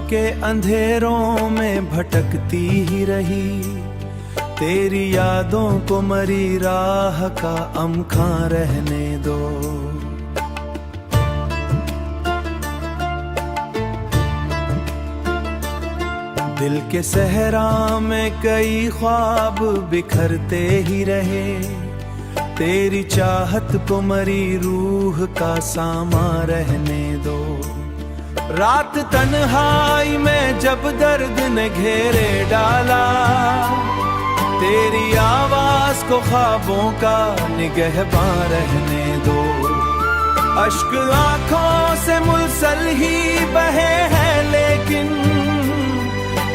के अंधेरों में भटकती ही रही, तेरी यादों को मरी राह का अमखा रहने दो। दिल के सहरा में कई ख्वाब बिखरते ही रहे, तेरी चाहत को मरी रूह का सामा रहने दो। रात तन्हाई में जब दर्द ने घेरे डाला, तेरी आवाज को ख्वाबों का निगहबां रहने दो। अश्क आंखों से मुलसल ही बहे हैं, लेकिन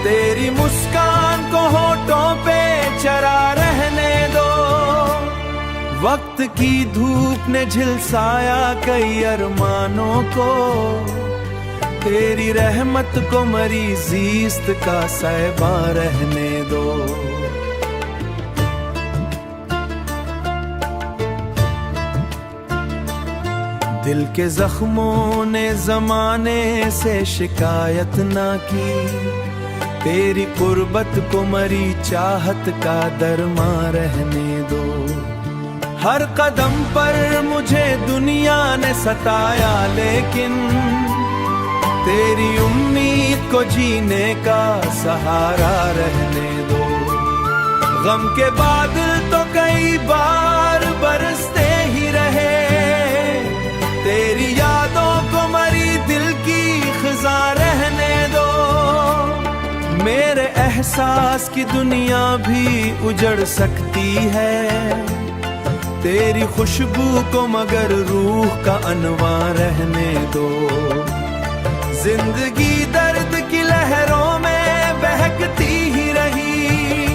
तेरी मुस्कान को होठों पे चरा रहने दो। वक्त की धूप ने झिलसाया कई अरमानों को, तेरी रहमत को मरी ज़ीस्त का साहिबा रहने दो। दिल के जख्मों ने जमाने से शिकायत ना की, तेरी कुर्बत को मरी चाहत का दरमा रहने दो। हर कदम पर मुझे दुनिया ने सताया, लेकिन तेरी उम्मीद को जीने का सहारा रहने दो। गम के बादल तो कई बार बरसते ही रहे, तेरी यादों को मरी दिल की खिज़ा रहने दो। मेरे एहसास की दुनिया भी उजड़ सकती है, तेरी खुशबू को मगर रूह का अनवा रहने दो। जिंदगी दर्द की लहरों में बहकती ही रही,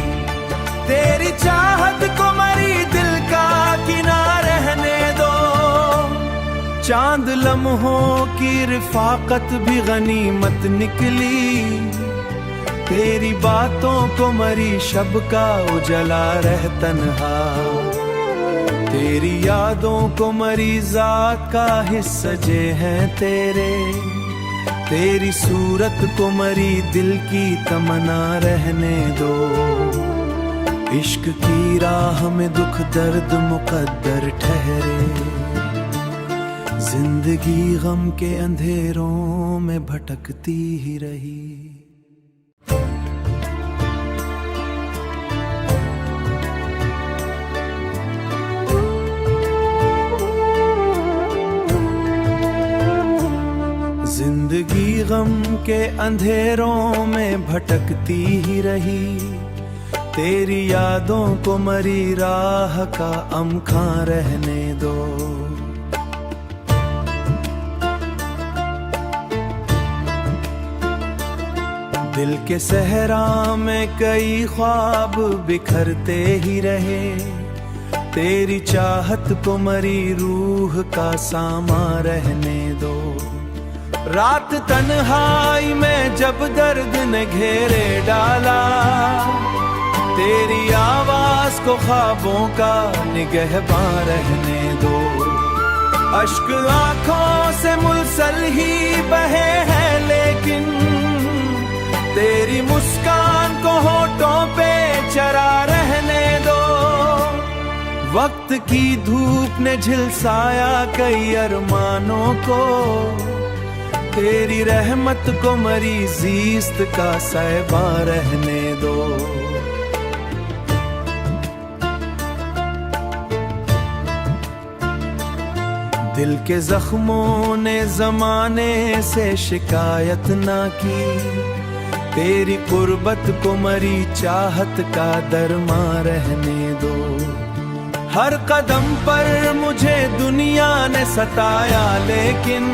तेरी चाहत को मरी दिल का किनारा रहने दो। चांद लम्हों की रिफाकत भी गनीमत निकली, तेरी बातों को मरी शब का उजला रह तन्हा। तेरी यादों को मरी जात का हिस्सा जे हैं तेरे, तेरी सूरत को मरी दिल की तमन्ना रहने दो। इश्क की राह में दुख दर्द मुकद्दर ठहरे, जिंदगी गम के अंधेरों में भटकती ही रही। जिंदगी गम के अंधेरों में भटकती ही रही, तेरी यादों को मरी राह का अमखा रहने दो। दिल के सहरा में कई ख्वाब बिखरते ही रहे, तेरी चाहत को मरी रूह का सामा रहने दो। रात तन्हाई में जब दर्द ने घेरे डाला, तेरी आवाज को ख्वाबों का निगहबां रहने दो। अश्क आंखों से मुलसल ही बहे हैं, लेकिन तेरी मुस्कान को होठों पे चरा रहने दो। वक्त की धूप ने झिलसाया कई अरमानों को, तेरी रहमत को मरी ज़ीस्त का साहिबा रहने दो। दिल के जख्मों ने जमाने से शिकायत ना की, तेरी कुर्बत को मरी चाहत का दरमा रहने दो। हर कदम पर मुझे दुनिया ने सताया, लेकिन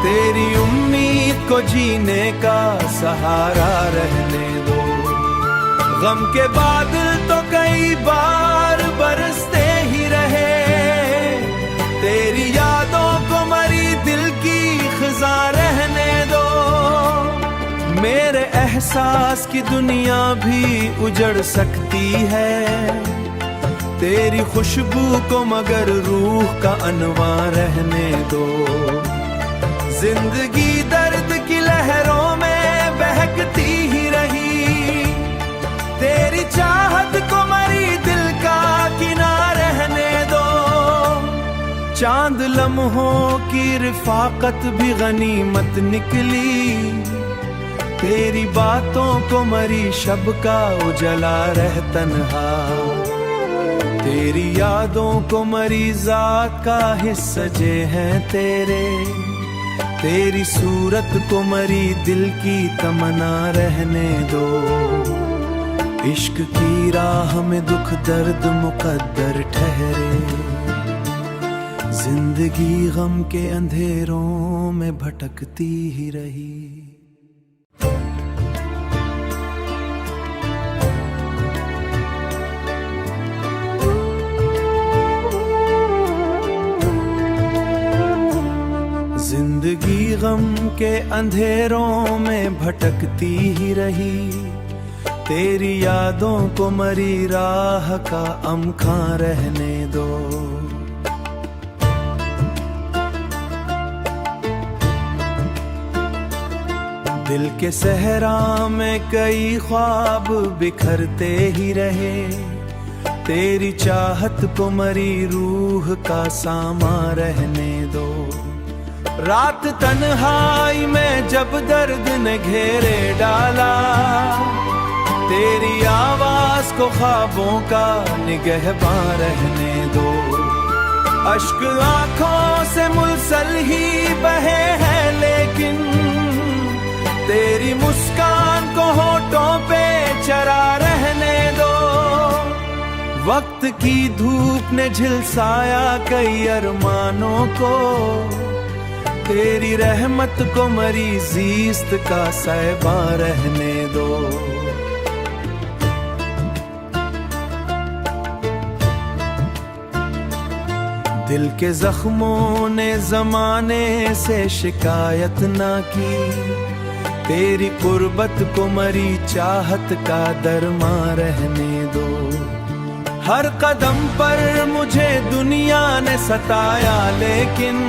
तेरी उम्मीद को जीने का सहारा रहने दो। गम के बादल तो कई बार बरसते ही रहे, तेरी यादों को मरी दिल की खिज़ा रहने दो। मेरे एहसास की दुनिया भी उजड़ सकती है, तेरी खुशबू को मगर रूह का अनवा रहने दो। जिंदगी दर्द की लहरों में बहकती ही रही, तेरी चाहत को मरी दिल का किनारा रहने दो। चांद लम्हों की रिफाकत भी गनीमत निकली, तेरी बातों को मरी शब का उजला रह तन्हा, तेरी यादों को मरी जात का हिस्सा जे हैं तेरे, तेरी सूरत को मरी दिल की तमन्ना रहने दो। इश्क की राह में दुख दर्द मुकद्दर ठहरे, जिंदगी गम के अंधेरों में भटकती ही रही। जिंदगी गम के अंधेरों में भटकती ही रही, तेरी यादों को मरी राह का अमखा रहने दो। दिल के सहरा में कई ख्वाब बिखरते ही रहे, तेरी चाहत को मरी रूह का सामा रहने दो। रात तन्हाई में जब दर्द ने घेरे डाला, तेरी आवाज को ख्वाबों का निगहबान रहने दो। अश्क आंखों से मुलसल ही बहे हैं, लेकिन तेरी मुस्कान को होठों पे चरा रहने दो। वक्त की धूप ने झिलसाया कई अरमानों को, तेरी रहमत को मरी जीस्त का साहिबा रहने दो। दिल के जख्मों ने जमाने से शिकायत ना की, तेरी कुर्बत को मरी चाहत का दरमा रहने दो। हर कदम पर मुझे दुनिया ने सताया, लेकिन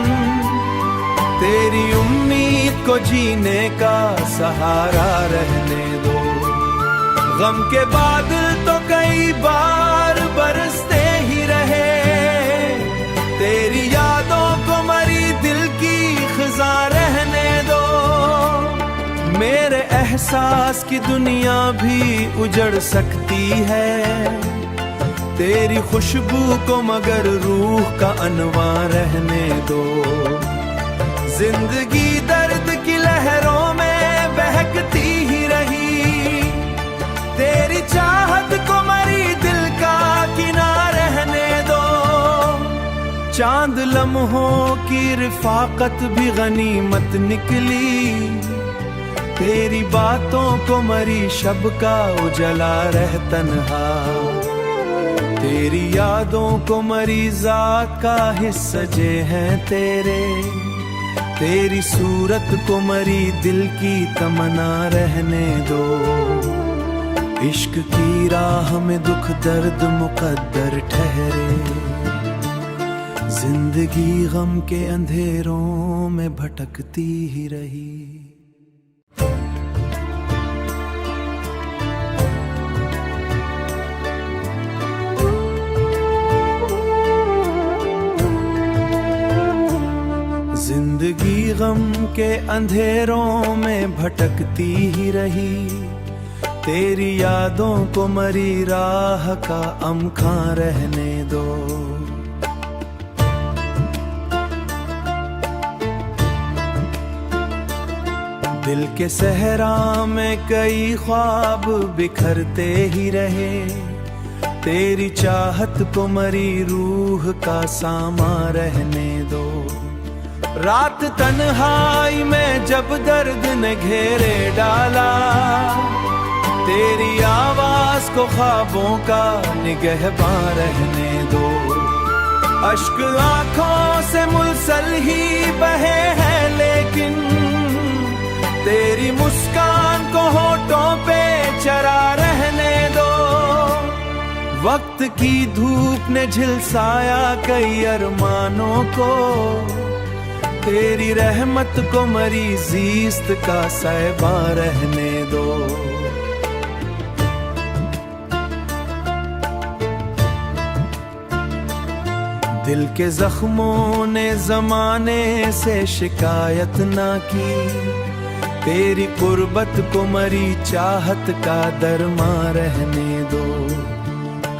तेरी उम्मीद को जीने का सहारा रहने दो। गम के बादल तो कई बार बरसते ही रहे, तेरी यादों को मरी दिल की खिजा रहने दो। मेरे एहसास की दुनिया भी उजड़ सकती है, तेरी खुशबू को मगर रूह का अनवा रहने दो। जिंदगी दर्द की लहरों में बहकती ही रही, तेरी चाहत को मरी दिल का किनारा रहने दो। चांद लम्हों की रिफाकत भी गनीमत निकली, तेरी बातों को मरी शब का उजला रह तन्हा, तेरी यादों को मरी जात का हिस्सा जे हैं तेरे, तेरी सूरत को मरी दिल की तमन्ना रहने दो। इश्क की राह में दुख दर्द मुकद्दर ठहरे, जिंदगी गम के अंधेरों में भटकती ही रही। जिंदगी गम के अंधेरों में भटकती ही रही, तेरी यादों को मरी राह का अमखा रहने दो। दिल के सहरा में कई ख्वाब बिखरते ही रहे, तेरी चाहत को मरी रूह का सामा रहने दो। रात तन्हाई में जब दर्द ने घेरे डाला, तेरी आवाज को ख्वाबों का निगहबान रहने दो। अश्क आंखों से मुलसल ही बहे हैं, लेकिन तेरी मुस्कान को होठों पे चरा रहने दो। वक्त की धूप ने झिलसाया कई अरमानों को, तेरी रहमत को मरी जीस्त का साहिबा रहने दो। दिल के जख्मों ने जमाने से शिकायत ना की, तेरी कुर्बत को मरी चाहत का दरमा रहने दो।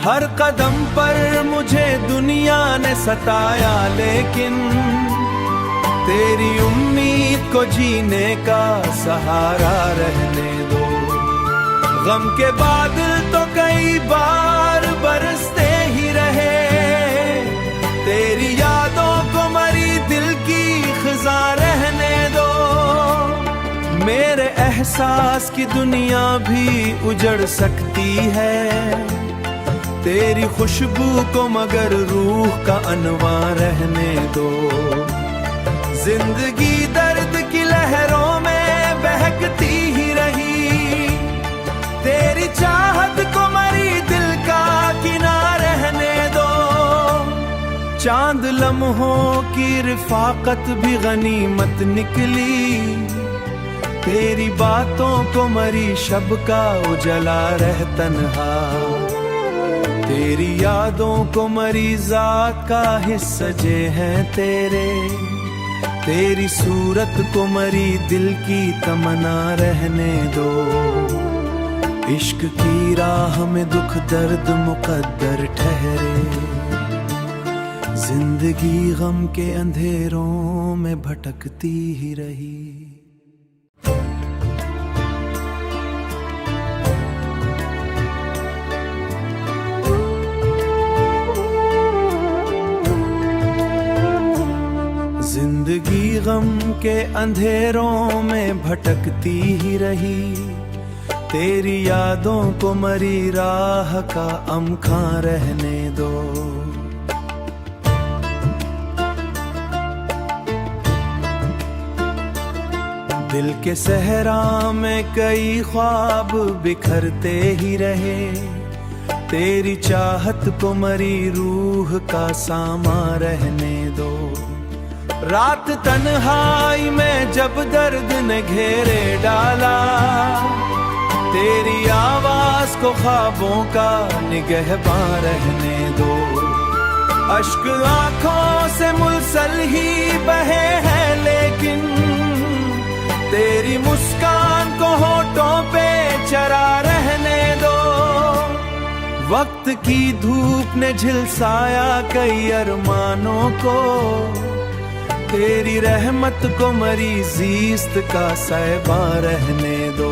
हर कदम पर मुझे दुनिया ने सताया, लेकिन तेरी उम्मीद को जीने का सहारा रहने दो। गम के बादल तो कई बार बरसते ही रहे, तेरी यादों को मरी दिल की खिज़ा रहने दो। मेरे एहसास की दुनिया भी उजड़ सकती है, तेरी खुशबू को मगर रूह का अनवा रहने दो। जिंदगी दर्द की लहरों में बहकती ही रही, तेरी चाहत को मरी दिल का किनारा रहने दो। चांद लम्हों की रिफाकत भी गनीमत निकली, तेरी बातों को मरी शब का उजला रह तन्हा। तेरी यादों को मरी जात का हिस्सा जे हैं तेरे, तेरी सूरत को मरी दिल की तमन्ना रहने दो। इश्क की राह में दुख दर्द मुकद्दर ठहरे, जिंदगी गम के अंधेरों में भटकती ही रही। जिंदगी गम के अंधेरों में भटकती ही रही, तेरी यादों को मरी राह का अमखा रहने दो। दिल के सहरा में कई ख्वाब बिखरते ही रहे, तेरी चाहत को मरी रूह का सामा रहने दो। रात तन्हाई में जब दर्द ने घेरे डाला, तेरी आवाज को ख्वाबों का निगहबान रहने दो। अश्क आंखों से मुलसल ही बहे हैं, लेकिन तेरी मुस्कान को होठों पे चरा रहने दो। वक्त की धूप ने झिलसाया कई अरमानों को, तेरी रहमत को मरी जीस्त का साहिबा रहने दो।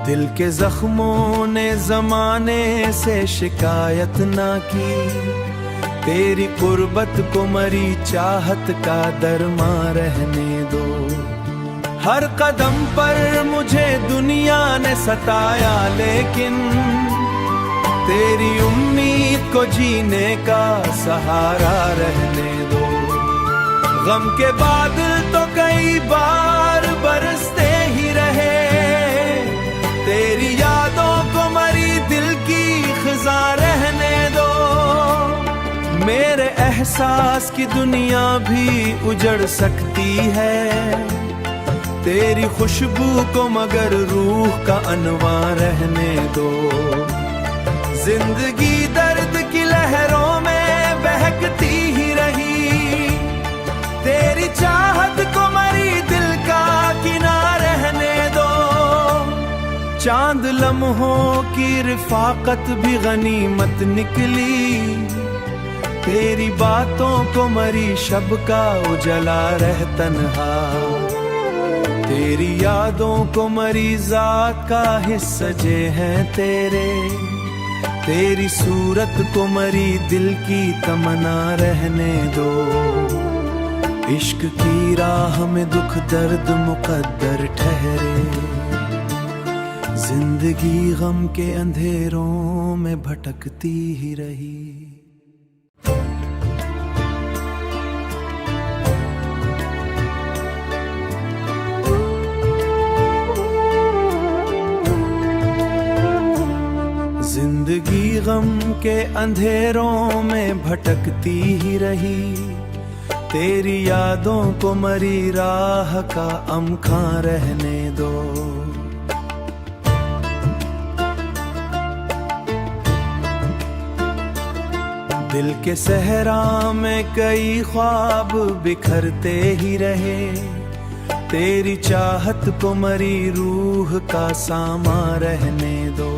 दिल के जख्मों ने जमाने से शिकायत ना की, तेरी कुर्बत को मरी चाहत का दरमा रहने दो। हर कदम पर मुझे दुनिया ने सताया, लेकिन तेरी उम्मीद को जीने का सहारा रहने दो। गम के बादल तो कई बार बरसते ही रहे, तेरी यादों को मरी दिल की खिज़ा रहने दो। मेरे एहसास की दुनिया भी उजड़ सकती है, तेरी खुशबू को मगर रूह का अनवा रहने दो। जिंदगी दर्द की लहरों में बहकती ही रही, तेरी चाहत को मरी दिल का किनारा रहने दो। चांद लम्हों की रिफाकत भी गनीमत निकली, तेरी बातों को मरी शब का उजला रह तन्हा। तेरी यादों को मरी जात का हिस्सा जे हैं तेरे, तेरी सूरत को मरी दिल की तमन्ना रहने दो। इश्क की राह में दुख दर्द मुकद्दर ठहरे, जिंदगी गम के अंधेरों में भटकती ही रही। जिंदगी गम के अंधेरों में भटकती ही रही, तेरी यादों को मरी राह का अमखा रहने दो। दिल के सहरा में कई ख्वाब बिखरते ही रहे, तेरी चाहत को मरी रूह का सामा रहने दो।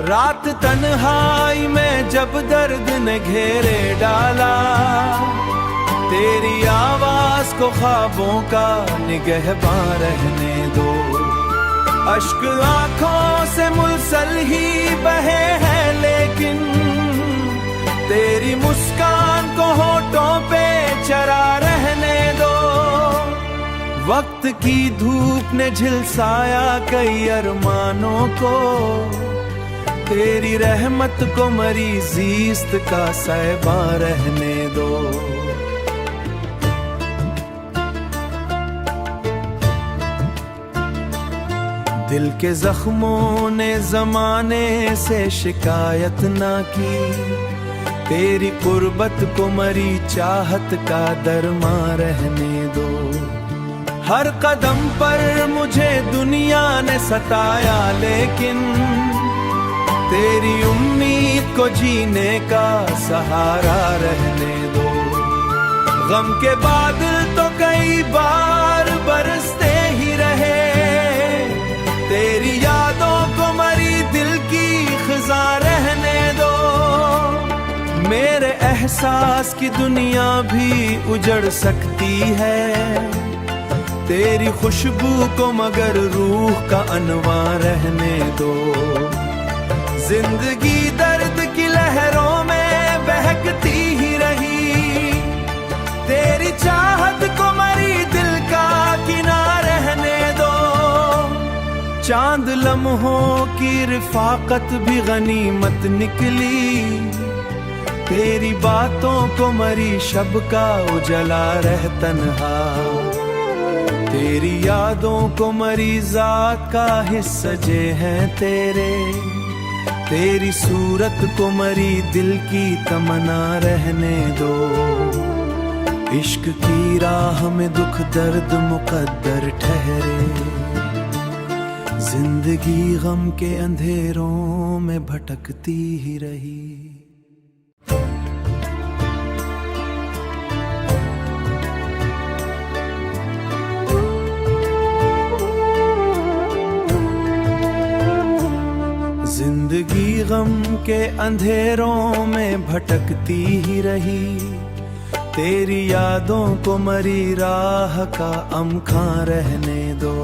रात तन्हाई में जब दर्द ने घेरे डाला, तेरी आवाज को ख्वाबों का निगहबान रहने दो। अश्क आंखों से मुलसल ही बहे हैं, लेकिन तेरी मुस्कान को होठों पे चरा रहने दो। वक्त की धूप ने झिलसाया कई अरमानों को, तेरी रहमत को मरी जीस्त का साहिबा रहने दो। दिल के जख्मों ने जमाने से शिकायत ना की, तेरी कुर्बत को मरी चाहत का दरमा रहने दो। हर कदम पर मुझे दुनिया ने सताया, लेकिन तेरी उम्मीद को जीने का सहारा रहने दो। गम के बादल तो कई बार बरसते ही रहे, तेरी यादों को मरी दिल की खिजा रहने दो। मेरे एहसास की दुनिया भी उजड़ सकती है, तेरी खुशबू को मगर रूह का अनवा रहने दो। जिंदगी दर्द की लहरों में बहकती ही रही, तेरी चाहत को मरी दिल का किनारा रहने दो। चांद लम्हों की रिफाकत भी गनीमत निकली, तेरी बातों को मरी शब का उजला रह तन्हा। तेरी यादों को मरी ज़ात का हिस्सा जे हैं तेरे, तेरी सूरत को मरी दिल की तमन्ना रहने दो। इश्क की राह में दुख दर्द मुकद्दर ठहरे, जिंदगी गम के अंधेरों में भटकती ही रही। जिंदगी गम के अंधेरों में भटकती ही रही, तेरी यादों को मरी राह का अमखा रहने दो।